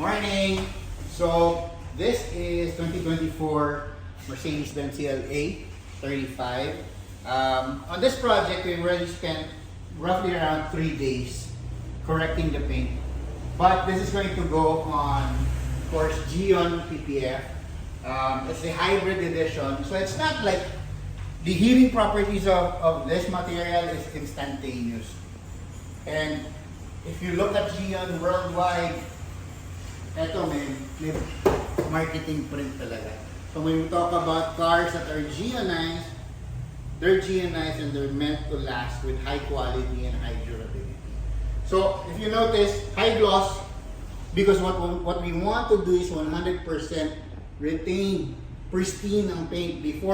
Morning! So, this is 2024 Mercedes-Benz CLA 35. On this project, we've already spent roughly around 3 days correcting the paint. But this is going to go on, of course, Geon PPF. It's the hybrid edition. So it's not like the heating properties of this material is instantaneous. And if you look at Geon worldwide, eto may marketing print talaga. So when we talk about cars that are Geonized, they're Geonized and they're meant to last with high quality and high durability. So if you notice, high gloss, because what we want to do is 100% retain pristine ang paint before